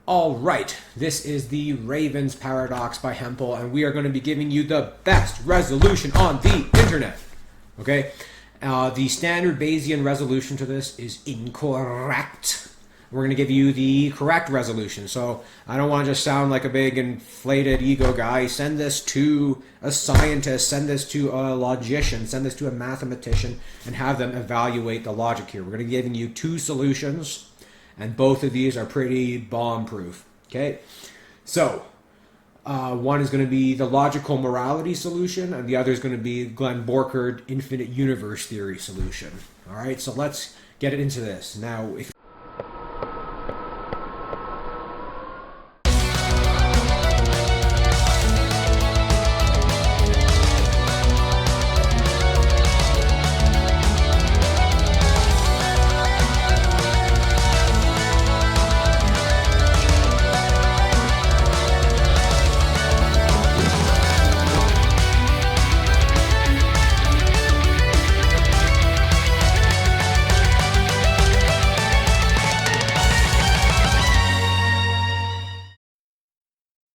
All right, this is the Ravens paradox by Hempel, and we are going to be giving you the best resolution on the internet. Okay, the standard Bayesian resolution to this is incorrect. We're going to give you the correct resolution. So I don't want to just sound like a big inflated ego guy. Send this to a scientist, send this to a logician, send this to a mathematician, and have them evaluate the logic here. We're going to be giving you two solutions, and both of these are pretty bomb-proof. Okay, so one is going to be the logical morality solution, and the other is going to be Glenn Borchard infinite universe theory solution. All right, so let's get into this now. If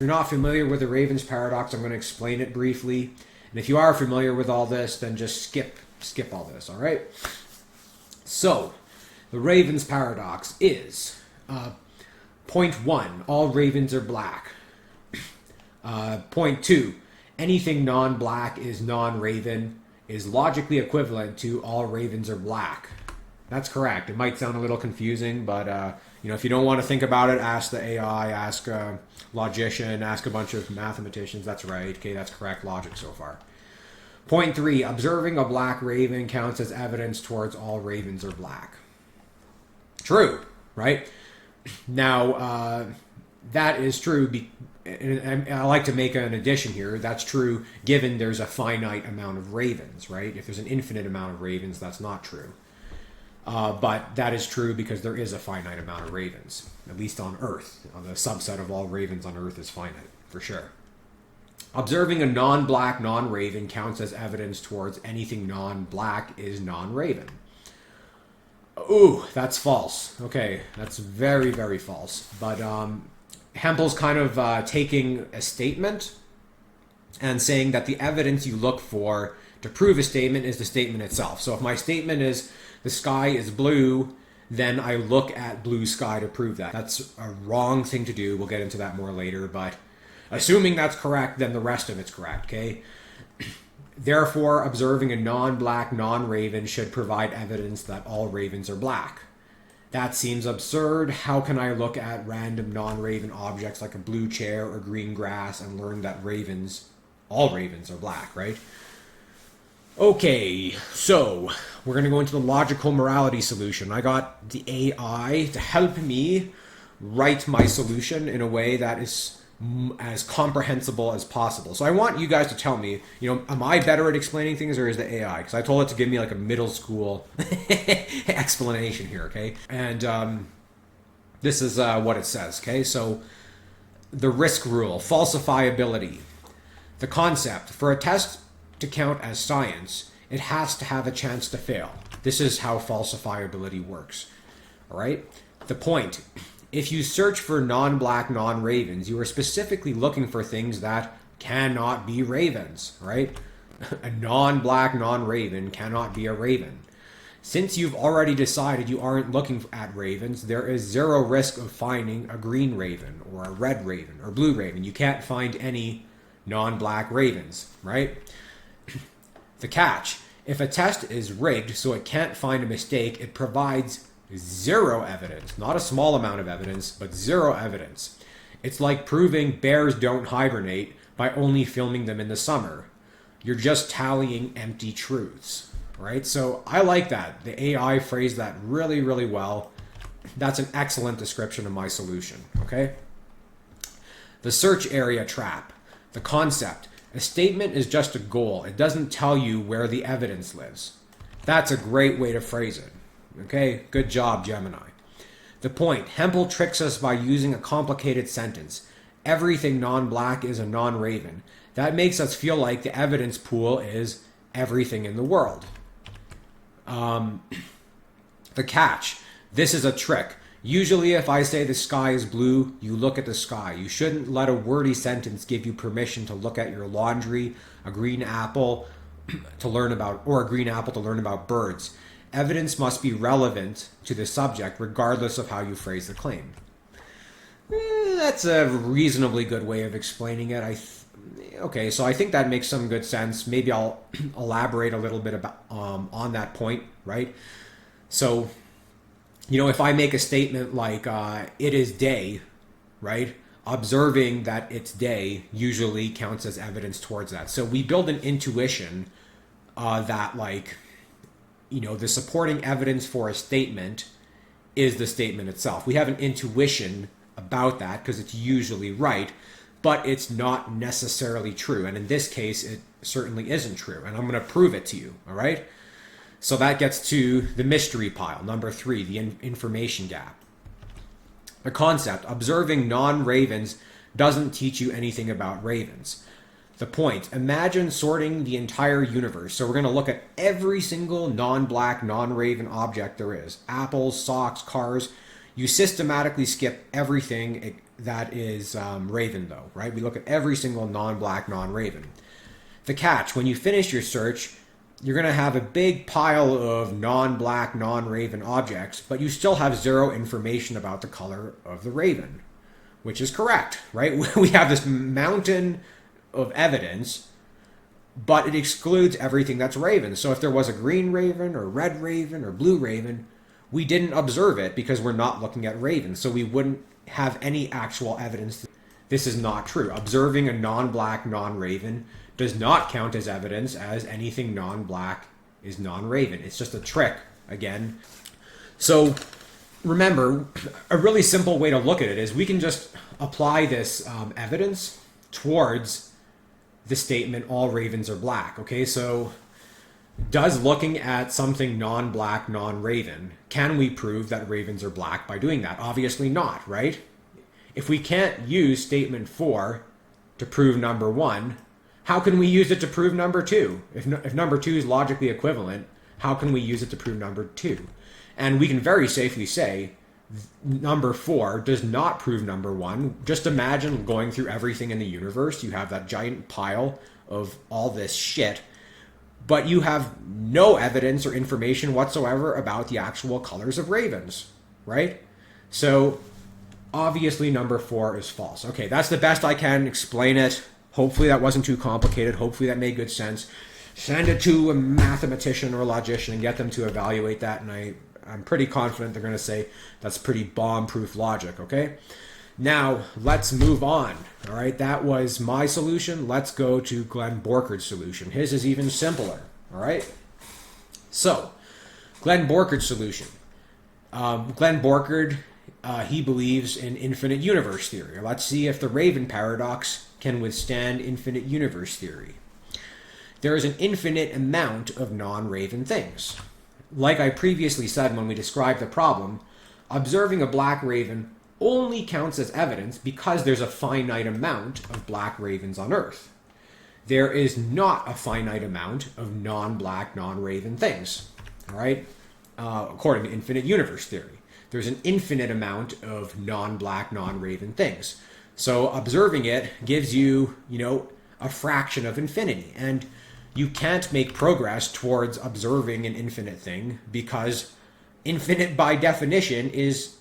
you're not familiar with the Ravens paradox, I'm going to explain it briefly. And if you are familiar with all this, then just skip all this, all right? So, the Ravens paradox is point 1, all ravens are black. Point 2, anything non-black is non-raven is logically equivalent to all ravens are black. That's correct. It might sound a little confusing, but if you don't want to think about it, ask the AI, ask a logician, ask a bunch of mathematicians. That's right. Okay, that's correct logic so far. Point 3, observing a black raven counts as evidence towards all ravens are black. True, right? Now, that is true. And I like to make an addition here. That's true given there's a finite amount of ravens, right? If there's an infinite amount of ravens, that's not true. But that is true because there is a finite amount of ravens, at least on Earth. The subset of all ravens on Earth is finite, for sure. Observing a non-black, non-raven counts as evidence towards anything non-black is non-raven. Ooh, that's false. Okay, that's very, very false. But Hempel's kind of taking a statement and saying that the evidence you look for to prove a statement is the statement itself. So if my statement is the sky is blue, then I look at blue sky to prove that. That's a wrong thing to do. We'll get into that more later, but assuming that's correct, then the rest of it's correct, okay? Therefore, observing a non-black, non-raven should provide evidence that all ravens are black. That seems absurd. How can I look at random non-raven objects like a blue chair or green grass and learn that all ravens are black, right? Okay, so we're going to go into the logical morality solution. I got the AI to help me write my solution in a way that is as comprehensible as possible. So I want you guys to tell me, am I better at explaining things or is the AI? Because I told it to give me like a middle school explanation here, okay? And this is what it says, okay? So the risk rule, falsifiability. The concept, for a test to count as science, it has to have a chance to fail. This is how falsifiability works. All right? The point, if you search for non-black, non-ravens, you are specifically looking for things that cannot be ravens, right? A non-black, non-raven cannot be a raven. Since you've already decided you aren't looking at ravens, there is zero risk of finding a green raven or a red raven or blue raven. You can't find any non-black ravens, right? The catch, if a test is rigged so it can't find a mistake, it provides zero evidence, not a small amount of evidence, but zero evidence. It's like proving bears don't hibernate by only filming them in the summer. You're just tallying empty truths, right? So I like that. The AI phrased that really, really well. That's an excellent description of my solution, okay? The search area trap, the concept. A statement is just a goal. It doesn't tell you where the evidence lives. That's a great way to phrase it. Okay, good job, Gemini. The point, Hempel tricks us by using a complicated sentence. Everything non-black is a non-raven. That makes us feel like the evidence pool is everything in the world. The catch, this is a trick. Usually if I say the sky is blue, you look at the sky. You shouldn't let a wordy sentence give you permission to look at your laundry, a green apple to learn about, or a green apple to learn about birds. Evidence must be relevant to the subject regardless of how you phrase the claim. That's a reasonably good way of explaining it. Okay, so I think that makes some good sense. Maybe I'll elaborate a little bit about on that point, right? So, if I make a statement like it is day, right? Observing that it's day usually counts as evidence towards that. So we build an intuition that the supporting evidence for a statement is the statement itself. We have an intuition about that because it's usually right, but it's not necessarily true. And in this case, it certainly isn't true. And I'm going to prove it to you, all right? So that gets to the mystery pile, number 3, the information gap. The concept, observing non-ravens doesn't teach you anything about ravens. The point, imagine sorting the entire universe. So we're going to look at every single non-black, non-raven object there is. Apples, socks, cars. You systematically skip everything that is raven though, right? We look at every single non-black, non-raven. The catch, when you finish your search, you're going to have a big pile of non-black, non-raven objects, but you still have zero information about the color of the raven, which is correct, right? We have this mountain of evidence, but it excludes everything that's raven. So if there was a green raven or red raven or blue raven, we didn't observe it because we're not looking at raven. So we wouldn't have any actual evidence. This is not true. Observing a non-black, non-raven does not count as evidence as anything non-black is non-raven. It's just a trick, again. So remember, a really simple way to look at it is we can just apply this evidence towards the statement, all ravens are black. Okay, so does looking at something non-black, non-raven, can we prove that ravens are black by doing that? Obviously not, right? If we can't use statement 4 to prove number 1, how can we use it to prove number 2? If number 2 is logically equivalent, how can we use it to prove number 2? And we can very safely say number 4 does not prove number 1. Just imagine going through everything in the universe. You have that giant pile of all this shit, but you have no evidence or information whatsoever about the actual colors of ravens, right? So obviously number 4 is false. Okay, that's the best I can explain it. Hopefully that wasn't too complicated. Hopefully that made good sense. Send it to a mathematician or a logician and get them to evaluate that, and I'm pretty confident they're going to say that's pretty bomb-proof logic, okay? Now, let's move on, all right? That was my solution. Let's go to Glenn Borkard's solution. His is even simpler, all right? So, Glenn Borkard's solution. Glenn Borkard, he believes in infinite universe theory. Let's see if the Raven paradox can withstand infinite universe theory. There is an infinite amount of non-Raven things. Like I previously said when we described the problem, observing a black raven only counts as evidence because there's a finite amount of black ravens on Earth. There is not a finite amount of non-black, non-raven things, all right? According to infinite universe theory. There's an infinite amount of non-black, non-raven things. So observing it gives you, a fraction of infinity. And you can't make progress towards observing an infinite thing because infinite by definition is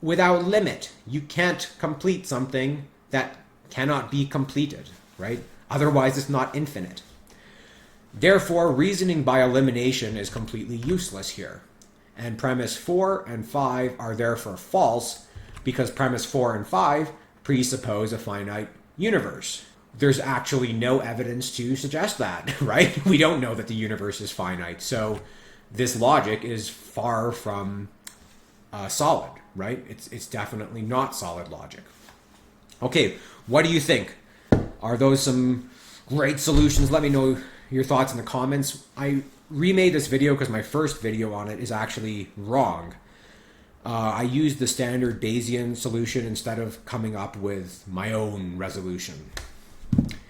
without limit. You can't complete something that cannot be completed, right? Otherwise, it's not infinite. Therefore, reasoning by elimination is completely useless here. And premise 4 and 5 are therefore false because premise 4 and 5 presuppose a finite universe. There's actually no evidence to suggest that, right? We don't know that the universe is finite. So this logic is far from solid, right? It's definitely not solid logic. Okay, what do you think? Are those some great solutions? Let me know your thoughts in the comments. I remade this video because my first video on it is actually wrong. I used the standard Bayesian solution instead of coming up with my own resolution.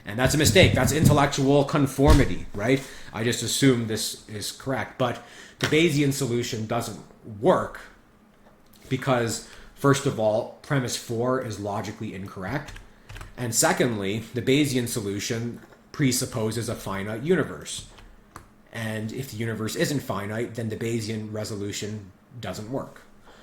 And that's a mistake. That's intellectual conformity, right? I just assume this is correct. But the Bayesian solution doesn't work because, first of all, premise 4 is logically incorrect. And secondly, the Bayesian solution presupposes a finite universe. And if the universe isn't finite, then the Bayesian resolution doesn't work.